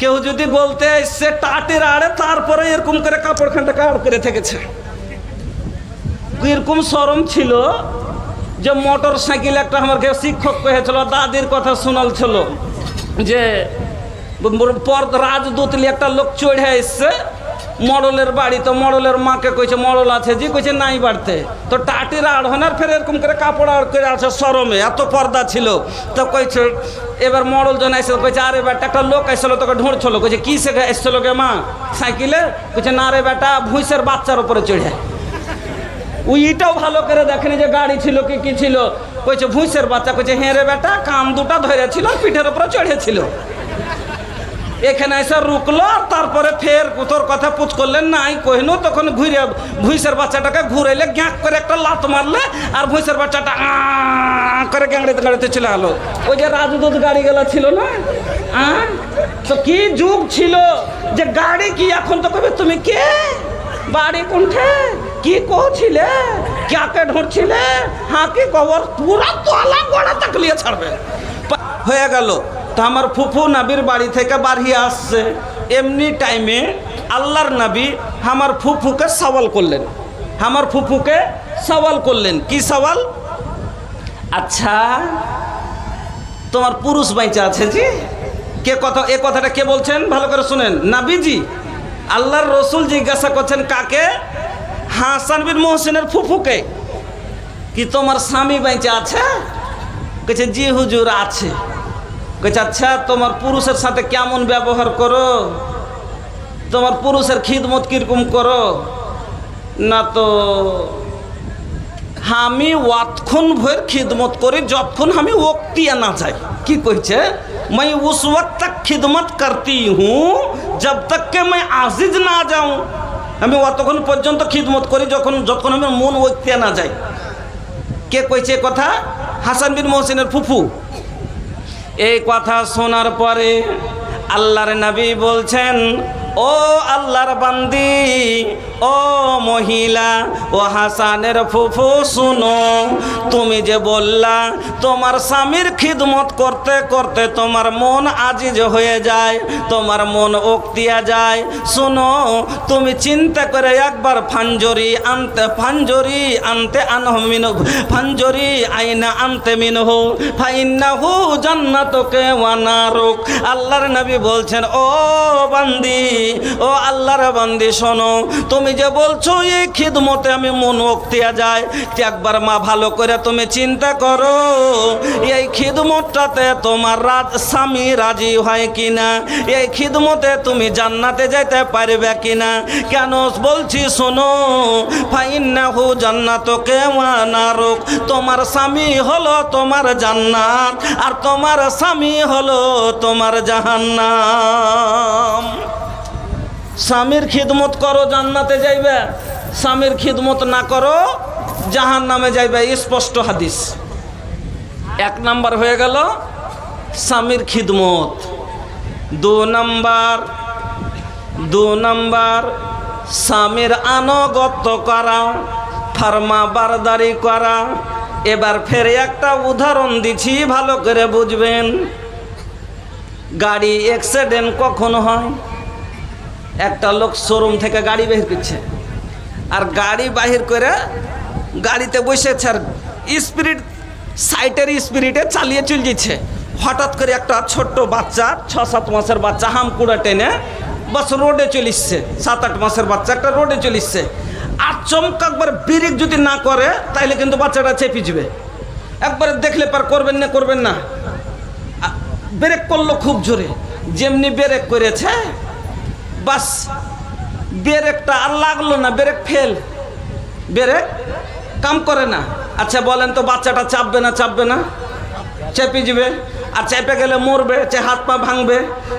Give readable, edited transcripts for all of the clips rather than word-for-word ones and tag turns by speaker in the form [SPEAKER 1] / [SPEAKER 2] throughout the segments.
[SPEAKER 1] কেউ যদি বলতে এসছে টাটের আড়ে, তারপরে এরকম করে কাপড়খানটা কাড় করে থেকেছে। এরকম শরম ছিল যে মোটর সাইকেল একটা আমাকে শিক্ষক কহেছিল, দাদির কথা শোনালছিল যে রাজদূতলি একটা লোক চড়ে এসছে মডলের বাড়ি। তো মডলের মাকে কইছে মডল আছে জি, কইছে নাই বাড়তে। তো টাটির আড় হনার ফের এরকম করে কাপড় আড় করে আছে শরমে, এত পর্দা ছিল। তো কইছে এবার মডল জন আইসল, কইছে আরে বেটা একটা লোক আইসলো তোকে ঢুঁড়ছিল। কইছে কি সে এসছিল গে মা সাইকেলে? কইছে না রে বেটা ভুঁইসের বাচ্চার উপরে চড়ে। ওইটাও ভালো করে দেখেনি যে গাড়ি ছিল কি কি ছিল। কইছে ভুঁইসের বাচ্চা। কইছে হ্যাঁ রে বেটা কান দুটা ধরেছিল, পিঠের উপরে চড়েছিল। এখানে এসে রুকলো, তারপরে ফের তোর কথা পুছ করলেন নাই কহিনু, তখন ঘুরে ভুঁইসের বাচ্চাটাকে ঘুরাইলে গ্যাঁক করে একটা লাত মারলে, আর ভুঁইসের বাচ্চাটা করে গাড়িতে গাড়িতে চলে গেলো। ওই যে রাজদূত গাড়ি গেলা ছিল না, তো কি যুগ ছিল যে গাড়ি কি এখন তো কবে তুমি কে, বাড়ি কোনঠে, কি কহছিলে, কাকে ঢুঁড়ছিলে, হ্যাঁ কি খবর, পুরা তোলা গোড়া তাকলিয়ে ছাড়বে। হয়ে গেল। তো আমার ফুফু নাবির বাড়ি থেকে বাড়িয়ে আসছে, এমনি টাইমে আল্লাহর নবী আমার ফুফুকে সওয়াল করলেন। আমার ফুফুকে সওয়াল করলেন, কি সওয়াল? আচ্ছা তোমার পুরুষ বাইচা আছে জি? কে কথা, এ কথাটা কে বলছেন ভালো করে শুনেন। নাবিজি আল্লাহর রসুল জিজ্ঞাসা করছেন কাকে? হাসান বিন মোহসিনের ফুফুকে। কি তোমার স্বামী বাইচা আছে? কইছে জি হুজুর আছে। কইছে আচ্ছা তোমার পুরুষের সাথে কেমন ব্যবহার করো, তোমার পুরুষের খিদমত কিরকম করো? না তো আমি অতক্ষণ ভয়ের খিদমত করি যতক্ষণ আমি ওক্তিয়া না যাই। কি কইছে? मैं उस वक्त तक खिदमत करती हूँ जब तक के मैं आजिज ना जाऊँ। আমি অতক্ষণ পর্যন্ত খিদমত করি যতক্ষণ আমি মন ওক্তিয়া না যাই। কে কইছে কথা? হাসান বিন মোহসিনের ফুফু। এই কথা শোনার পরে আল্লাহর নবী বলছেন, ও আল্লাহর বান্দি, ও মহিলা, ও হাসানের ফুফু শুনো, তুমি যে বললা তোমার স্বামীর খিদমত করতে করতে তোমার মন আজিজ হয়ে যায়, তোমার মন ওক্তিয়া যায়। শুনো, তুমি চিন্তা করে একবার ফাঞ্জরি আনতে আনহু মিনহু, ফাঞ্জরি আইনা আনতে মিনহু ফাইন্নাহু জান্নাতুকে ওয়া নারুক। আল্লাহর নবী বলছেন, ও বান্দি, ও আল্লাহর বান্দি শোনো, তুমি যে বলছো এই খিদমতে আমি মন ওক্তিয়া যায়, একবার মা ভালো করে তুমি চিন্তা করো এই খিদমতটাতে তোমার স্বামী রাজি হয় কিনা, এই খিদমতে তুমি জান্নাতে যাইতে পারবে কিনা। কেন বলছি শোনো, ফাইন্নাহু জান্নাতুকে ওয়া নারুক, তোমার স্বামী হলো তোমার জান্নাত, আর তোমার স্বামী হলো তোমার জাহান্নাম। স্বামীর খিদমত করো জান্নাতে যাইবে, স্বামীর খিদমত না করো জাহান্নামে যাইবে, স্পষ্ট হাদিস। এক নাম্বার হয়ে গেল স্বামীর খিদমত। দু নাম্বার স্বামীর আনুগত্য করা, ফার্মা বারদারি করা। এবার ফের একটা উদাহরণ দিচ্ছি, ভালো করে বুঝবেন। গাড়ি অ্যাক্সিডেন্ট কখন হয়? একটা লোক শোরুম থেকে গাড়ি বের করছে, আর গাড়ি বাহির করে গাড়িতে বসেছে, আর স্পিরিটে চালিয়ে চলে যাচ্ছে। হঠাৎ করে একটা ছোট্ট বাচ্চা, 6-7 মাসের বাচ্চা হামকুড়া টেনে বাস রোডে চলিচ্ছে, 7-8 মাসের বাচ্চা একটা রোডে চলিচ্ছে। আর চমকা একবার ব্রেক যদি না করে তাইলে কিন্তু বাচ্চাটা চেপে যাবে। একবারে দেখলে পার করবেন না। ব্রেক করলো খুব জোরে, যেমনি ব্রেক করেছে বাস ব্রেকটা আর লাগলো না, ব্রেক ফেল, ব্রেক কাম করে না। আচ্ছা বলেন তো বাচ্চাটা চাপবে না? চেপে যাবে। আর চেপে গেলে মরবে, হাত পা ভাঙবে।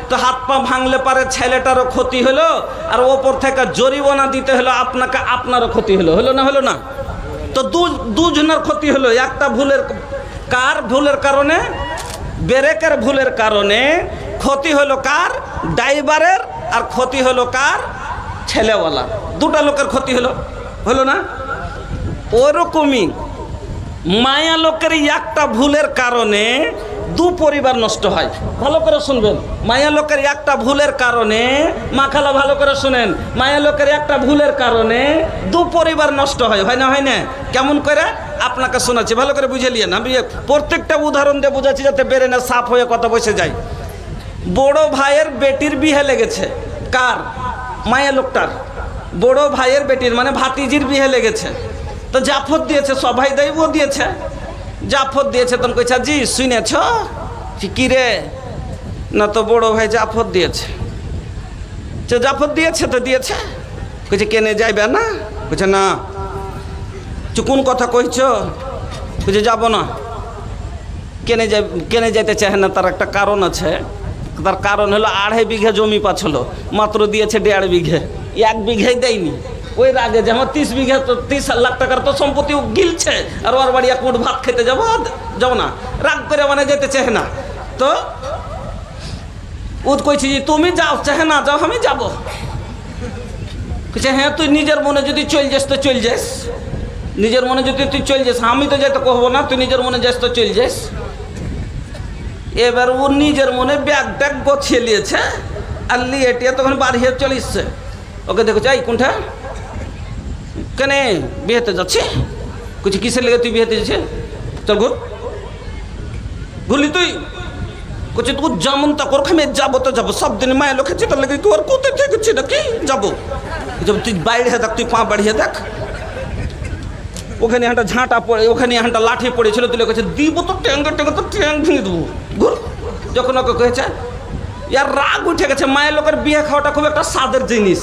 [SPEAKER 1] তো হাত পা ভাঙলে পারে ছেলেটারও ক্ষতি হলো, আর ওপর থেকে জরিমানা দিতে হলো আপনাকে, আপনারও ক্ষতি হলো না? তো দুজনের ক্ষতি হলো। একটা ভুলের কারণে, ব্রেকের ভুলের কারণে ক্ষতি হলো কার? ড্রাইভারের। আর ক্ষতি হলো কার? ছেলেওয়ালা। দুটা লোকের ক্ষতি হলো না? ওরকমই মায়া লোকের একটা ভুলের কারণে দু পরিবার নষ্ট হয়। ভালো করে শুনবেন, মায়া লোকের একটা ভুলের কারণে, মা খালা ভালো করে শুনেন, মায়া লোকের একটা ভুলের কারণে দু পরিবার নষ্ট হয়, হয় না? হয় না? কেমন করে আপনাকে শোনাচ্ছি, ভালো করে বুঝে নিয়েন। আমি প্রত্যেকটা উদাহরণ দিয়ে বুঝাচ্ছি যাতে বেরেনে সাফ হয়ে কথা বসে যায়। বড় ভাইয়ের বেটির বিয়ে লেগেছে। কার? মায়া লোকটার। বড় ভাইয়ের বেটির মানে ভাতিজির বিয়ে লেগেছে। তো জাফর দিয়েছে, সবাই দেব দিয়েছে। জাফর দিয়েছে, তখন কইছা জি শুনেছ কি রে? না তো বড় ভাই জাফর দিয়েছে। জাফর দিয়েছে তো দিয়েছে। কইছে কেনে যাইবে না? কইছে না। কোন কথা কইছ? কইছে যাব না। কেনে যাইতে চাহে না, তার একটা কারণ আছে। তার কারণ হলো 2.5 বিঘা জমি পাচ্ছিল, মাত্র দিয়েছে 1.5 বিঘে, 1 বিঘাই দেয়নি। ওই রাগে যে আমার 30 বিঘা, তো 30 লাখ টাকার তো সম্পত্তি গিলছে, আর ওর বাড়ি 1 মুঠ ভাত খেতে যাবো না, রাগ করে মানে যেতে চাহে না। তো ও কইছি যে তুমি যাও, চাহে না যাও, আমি যাবো। কইছে হ্যাঁ তুই নিজের মনে যদি চল যাস তো চল যাস, নিজের মনে যদি তুই চল যাস, আমি তো যাইতে কহবো না, তুই নিজের মনে যাস তো চল যাস। এবার ও নিজের মনে ব্যাগ ট্যাগ গোছিয়ে নিয়েছে, আর লিয়ে তখন বাড়িয়ে চলে এসছে। ওকে দেখো চাই কোনটা কেনে বিয়েতে যাচ্ছে? কিছু কিসের লেগে তুই বিয়েতে যাচ্ছে? চল ঘুরলি তুই? করছে তুই যেমন তা কর, আমি যাবো তো যাবো, সব দিন মায়ের লোক খেয়েছি, তার লেগে তুই আর কোথায় থেকেছি নাকি যাবো? তুই বাইরে দেখ, তুই পা বাড়িয়ে দেখ। ওখানে একটা ঝাঁটা পড়ে, ওখানে একটা লাঠি পড়েছিল, তুলে কাছে দিব তো ট্যাঙ্গে ট্যাঙ্গে তো ট্যাঙ্ক ভেঙে দেবো। ঘুর। যখন ওকে কয়েছে, ইয়ার রাগ উঠে গেছে। মায়ের লোকের বিয়ে খাওয়াটা খুব একটা স্বাদের জিনিস।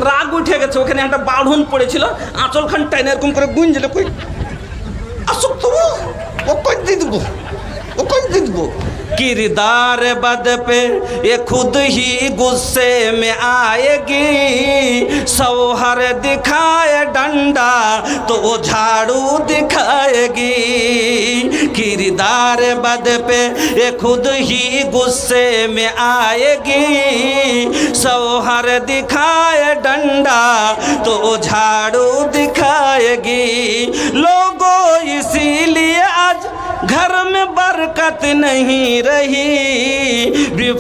[SPEAKER 1] রাগ উঠে গেছে, ওখানে একটা বাঁধন পড়েছিল, আঁচল খান টাইনে এরকম করে গুঞ্জলে কই আসুক তবু ও কই দিয়ে দেবো, ও কই দিয়ে দেবো। किरदार बद पे ये खुद ही गुस्से में आएगी, सौहर दिखाए डंडा तो वो झाड़ू दिखाएगी। किरदार बद पे ये खुद ही गुस्से में आएगी, सौहर दिखाए डंडा तो वो झाड़ू दिखाएगी। लोगों इसीलिए आज घर में बरकत नहीं रही,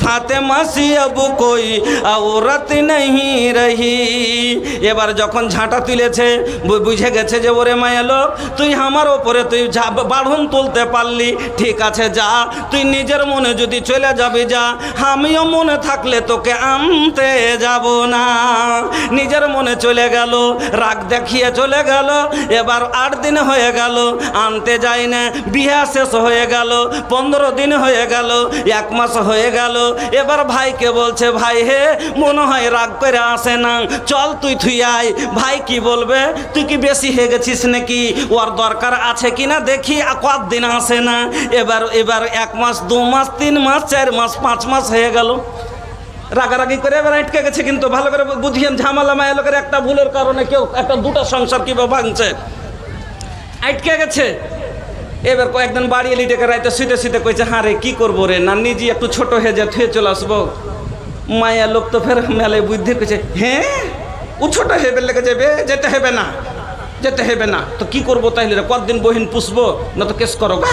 [SPEAKER 1] फातिमा सी अब कोई औरत नहीं रही। এবার যখন ঝাঁটা তুলেছে, বুঝে গেছে যে ওরে মায়া লোক, তুই আমার ওপরে তুই বাঁধন তুলতে পারলি, ঠিক আছে যা, তুই নিজের মনে যদি চলে যাবি যা, আমিও মনে থাকলে তোকে আনতে যাব না। নিজের মনে চলে গেল, রাগ দেখিয়ে চলে গেল। এবার 8 দিন হয়ে গেল, আনতে যাই না। বিয়ে শেষ হয়ে গেল, 15 দিন হয়ে গেল, 1 মাস হয়ে গেল। এবার ভাইকে বলছে, ভাই হে মনে হয় রাগ করে আসে না, চল তুই আয়। ভাই কি বলবে, তুই কি বেশি হয়ে গেছিস নাকি, ওর দরকার আছে কিনা দেখি, কতদিন আসে না। এবার 1 মাস, 2 মাস, 3 মাস, 4 মাস, 5 মাস হয়ে গেল। রাগারাগি করে এবার আটকে গেছে। কিন্তু ভালো করে বুঝিয়েন, ঝামেলা মায়ের লোকের একটা ভুলের কারণে কেউ একটা দুটা সংসার কিভাবে ভাঙছে, আটকে গেছে। এবার কয়েকদিন বাড়ি এলি ডেকে রাইতে শুতে শুতে কইছে, হ্যাঁ রে কি করবো রে, না নিজে একটু ছোট হয়ে যা, থুয়ে চলে আসবো। মায়া লোক তো ফের মেলায় বুদ্ধি কইছে, হ্যাঁ ও ছোট হেবে লেগে যাবে, যেতে হবে না, যেতে হবে না। তো কি করবো তাইলে রে, কতদিন বহিন পুষবো, না তো কেস করো গা।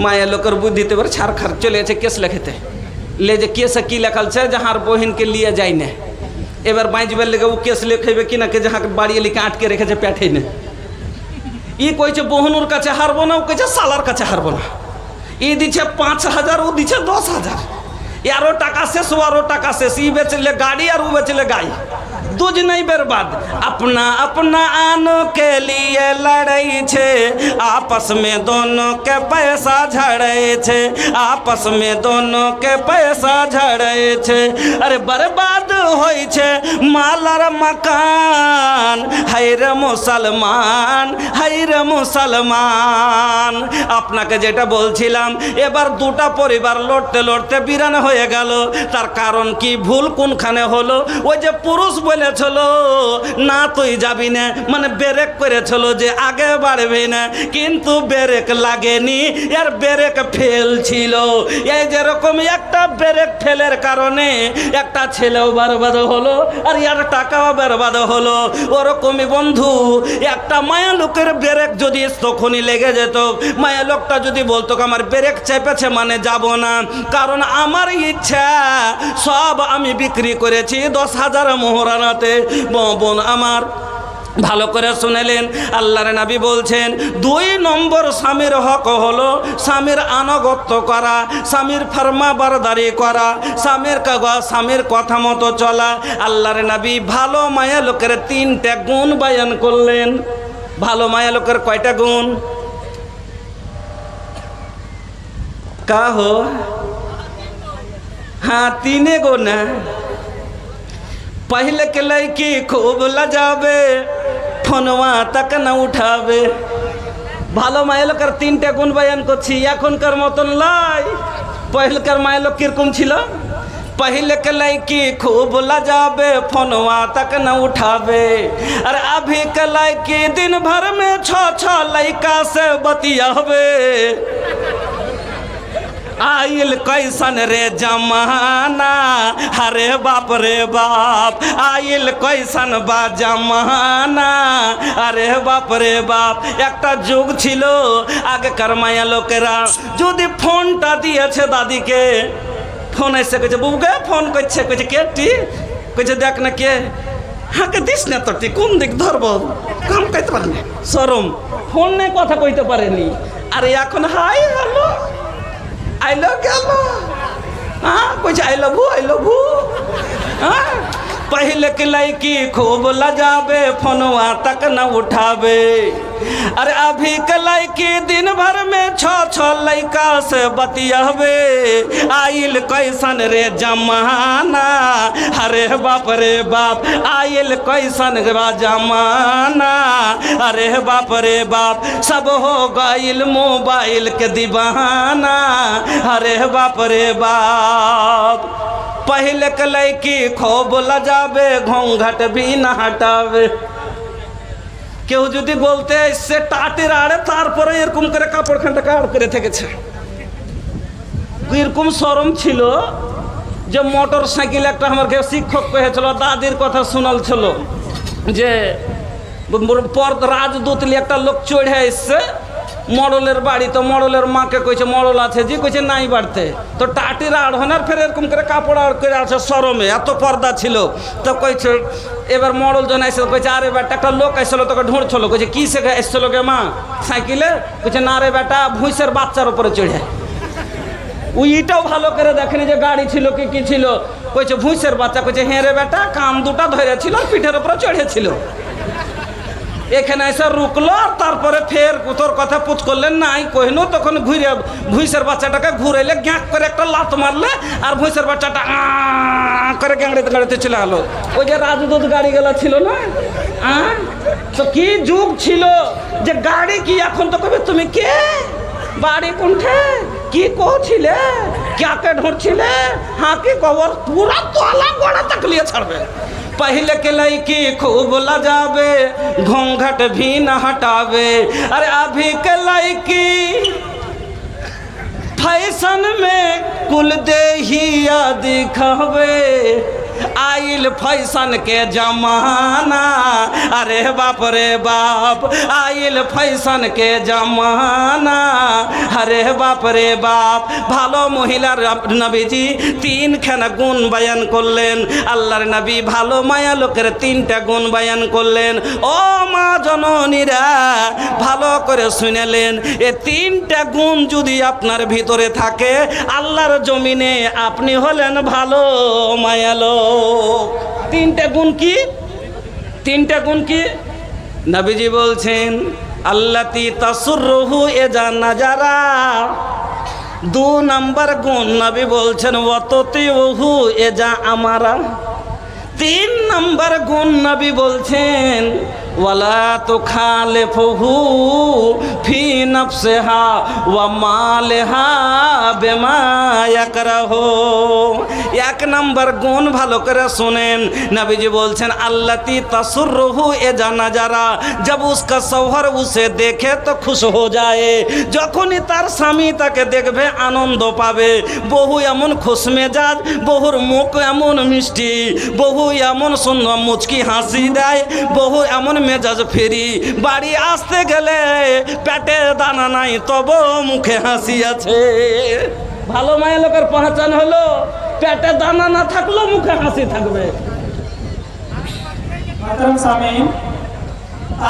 [SPEAKER 1] মায়া লোকের বুদ্ধিতে এবার ছাড় খার চলে গেছে কেস লেখাতে। ले जे केस की लिखल है जहाँ बहन के लिए जाए न, एबार बाँचबे लगे वो केस लिखेबे कि ना के जहाँ बाड़ी लिखे आटके रेखे पेठे ने ই কইছে বহনুর কাছে হারবো না, ও কইছে সালার কাছে হারবো না। ই দিচ্ছে 5000, ও দিচ্ছে 10000। यारो टाका शेष, वारो टाका शेष। ई बेचले गाड़ी और वो बेचले गाय, दूज नहीं बर्बाद। अपना अपना आनो के लिए लड़ाई छे, आपस में दोनों के पैसा झड़े छे, आपस में दोनों के पैसा झड़े छे। अरे बर्बाद होई छे मालर मकान, हाय रे मुसलमान, हाय रे मुसलमान। আপনাকে যেটা বলছিলাম, এবার দুটা পরিবার লড়তে লড়তে বিরান হয়ে গেল। তার কারণ কি, ভুল কোনখানে হলো? ওই যে পুরুষ বলে বলেছিল না তুই যাবি না, মানে ব্রেক করেছিল যে আগে বাড়বি না, কিন্তু ব্রেক লাগেনি, এর ব্রেক ফেল ছিল। এই যেরকম একটা ব্রেক ফেলের কারণে একটা ছেলেও বরবাদ হলো আর এর টাকাও বরবাদ হলো। ওরকমই বন্ধু একটা মায়া লোকের ব্রেক যদি তখনই লেগে যেত, মায়া লোকটা যদি বলতো আমার ব্রেক চেপেছে মানে যাব না, কারণ আমার ইচ্ছা সব আমি বিক্রি করেছি 10,000 মোহরানাতে। বোন আমার ভালো করে শুনেলেন, আল্লাহর নবী বলছেন 2 নম্বর স্বামীর হক হলো স্বামীর আনুগত্য করা, স্বামীর ফরমাবরদারি করা, স্বামীর কথা মতো চলা। আল্লাহর নবী ভালো মায়া লোকের 3টা গুণ বয়ান করলেন। ভালো মায়া লোকের কয়টা গুণ? का हो? हाँ 3 गुण। पहले के लड़की खूब लजावे, फोनवा तक न उठावे। ভালো মায়া লোকের 3টা গুণ বয়ান করছি, এখনকার মতন লাই। পহলকার মায়া লোক কিরকম ছিল? पहले के लड़की खूब लजावे, फोनवा तक न उठावे। अरे अभी के लड़की दिन भर में 6 लड़का से बतियावे। आइल कैसन रे जमाना, अरे बाप रे बाप, आइल कैसन बा जमाना, अरे बाप रे बाप। একটা যুগ ছিল আগেকার মায়া লোকেরা যদি ফোনটা দিয়েছে দাদিকে, ফোন এসে কইছে বুবুকে ফোন করছে, কইছে কে টি, কইছে দেখ না কে, হাঁকে দিস না তোটি, কোন দিক ধরবো, কাম কইতে পারে না, শরম, ফোন নিয়ে কথা কইতে পারেনি। আরে এখন হাই হ্যালো आई लव गया, हाँ कुछ आई लव यू, हाँ। पहले के लड़की खूब लजावे, फोनवा तक न उठावे। अरे अभी के लड़की दिन भर में 6 लड़का से बतियावे। आइल कैसन रे जमाना, अरे बाप रे बाप, आइल कैसन बा जमाना, अरे बाप रे बाप। सब हो गइल मोबाइल के दीवाना, अरे बाप रे बाप। पहले के लड़की खूब लजावे, घूंघट भी न हटावे। কেউ যদি বলতে সে টাটির আড়ে তারপরে এরকম করে কাপড়খানটাকে আড় করে থেকেছে, এরকম শরম ছিল যে মোটর সাইকেল একটা আমাকে শিক্ষক কহেছিল, দাদির কথা শোনাল ছিল যে রাজদূতলি একটা লোক চড়ে এসছে মডলের বাড়ি, তো মডলের মাকে কইছে মডল আছে জি, কইছে নাই বাড়তে, তো টাটির আড় হনার ফের এরকম করে কাপড় আড় করে আছে শরমে, এত পর্দা ছিল। তো কইছে এবার মডল জন এসে কইছে আরে বেটা একটা লোক আসছিল তোকে ঢুঁড়ছিল, কইছে কি সে এসছিল গে মা সাইকেলে, কইছে না রে বেটা ভুঁইসের বাচ্চার উপরে চড়ে। ওইটাও ভালো করে দেখেনি যে গাড়ি ছিল কি ছিল, কইছে ভুঁইসের বাচ্চা, কইছে হ্যাঁ রে বেটা কান দুটা ধরেছিল পিঠের উপরে চড়েছিল। এখানে এসে রুকলো আর তারপরে ফের তোর কথা পুছ করলেন নাই কহিনো, তখন ঘুরে ভুঁইসের বাচ্চাটাকে ঘুরাইলে গ্যাঁক করে একটা লাত মারলে আর ভুঁইসের বাচ্চাটা করে গাড়িতে চলে গেলো। ওই যে রাজদূত গাড়ি গেলা ছিল না, তো কি যুগ ছিল যে গাড়ি কি, এখন তো কবে তুমি কে, বাড়ি কোনঠে, কি কছিলে, কাকে ঢুঁড়ছিলে, হ্যাঁ কি খবর, পুরা তোলা গোড়া তাকলিয়ে ছাড়বে। पहले के लड़की खूब लजावे, घूंघट भी न हटावे। अरे अभी के लड़की फैशन में कुल देहिया दिखावे। आइल फैशन के जमाना, अरे बाप रे बाप, आइल फैशन के जमाना, अरे बाप रे बाप। ভালো মহিলার নবীজি 3খানা গুণ বয়ান করলেন। আল্লাহর নবী ভালো মায়া লোকের 3টা গুণ বয়ান করলেন। ও মা জননীরা ভালো করে শুনেলেন, এই 3টা গুণ যদি আপনার ভিতরে থাকে আল্লাহর জমিনে আপনি হলেন ভালো মায়া লোক। 3টা গুণ কি? 3টা গুণ কি? নবীজি বলছেন আল্লাতি তাসুরহু এজা নাজারা। 2 নম্বর গুণ নবী বলছেন ওয়াততিহু এজা আমারা। 3 নম্বর গুণ নবী বলছেন ওয়ালা তো খালিফহু ফি নফসিহা ওয়া মালিহা বিমা ইয়াকরাহু। এক নাম্বার গুণ ভালো করে শুনেন, নবীজি বলছেন আল্লাতি তাসুররুহু এ জানা যারা जब उसका शौहर उसे देखे तो खुश हो जाए। যখনই তার স্বামী তাকে দেখবে আনন্দ পাবে। বহু এমন খুশ মেজাজ, বহুর মুখ এমন মিষ্টি, বহু এমন সুন্দর মুচকি হাসি দেয়, বহু এমন মেজাজ ফেরি, বাড়ি আসতে গেলে পেটে দানা নাই তবু মুখে হাসি আছে। ভালো মায়ের লোকের পহচান হলো পেটে দানা না থাকলেও মুখে হাসি থাকবে।
[SPEAKER 2] मोहतरम सामीन,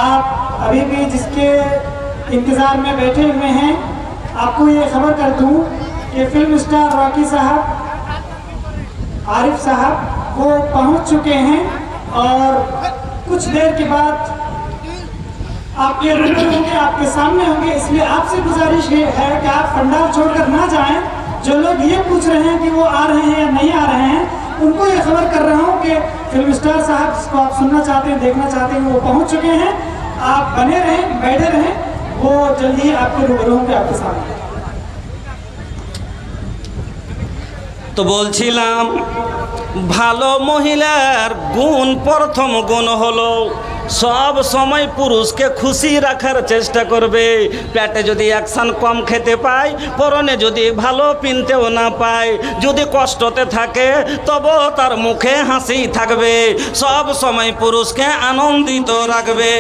[SPEAKER 2] आप अभी भी जिसके इंतज़ार में बैठे हुए हैं, आपको ये खबर कर दूं कि फिल्म स्टार रॉकी साहब, आरिफ साहब वो पहुंच चुके हैं और कुछ देर के बाद आपके रूबरू होंगे, आपके सामने होंगे। इसलिए आपसे गुजारिश है कि आप पंडाल छोड़कर ना जाएं। जो लोग ये पूछ रहे हैं कि वो आ रहे हैं या नहीं आ रहे हैं, उनको ये खबर कर रहा हूँ कि फिल्म स्टार साहब जिसको आप सुनना चाहते हैं, देखना चाहते हैं, वो पहुँच चुके हैं। आप बने रहें, बैठे रहें, वो जल्दी ही आपके रूबरू होंगे, आपके सामने।
[SPEAKER 1] তো বলছিলাম ভালো মহিলার গুণ, প্রথম গুণ হলো সব সময় পুরুষকে খুশি রাখার চেষ্টা করবে। পেটে যদি অ্যাকশন কম খেতে পায়, পরনে যদি ভালো পিনতেও না পায়, যদি কষ্টতে থাকে তবু তার মুখে হাসি থাকবে, সব সময় পুরুষকে আনন্দিত রাখবে।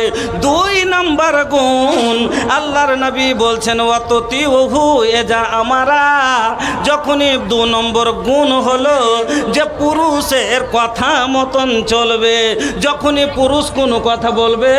[SPEAKER 1] 2 নম্বর গুণ আল্লাহর নবী বলছেন ওয়াততি ওহু এ যা আমারা। যখনই 2 নম্বর গুণ হলো যে পুরুষের কথা মতন চলবে। যখনই পুরুষ কোনো কথা বলবে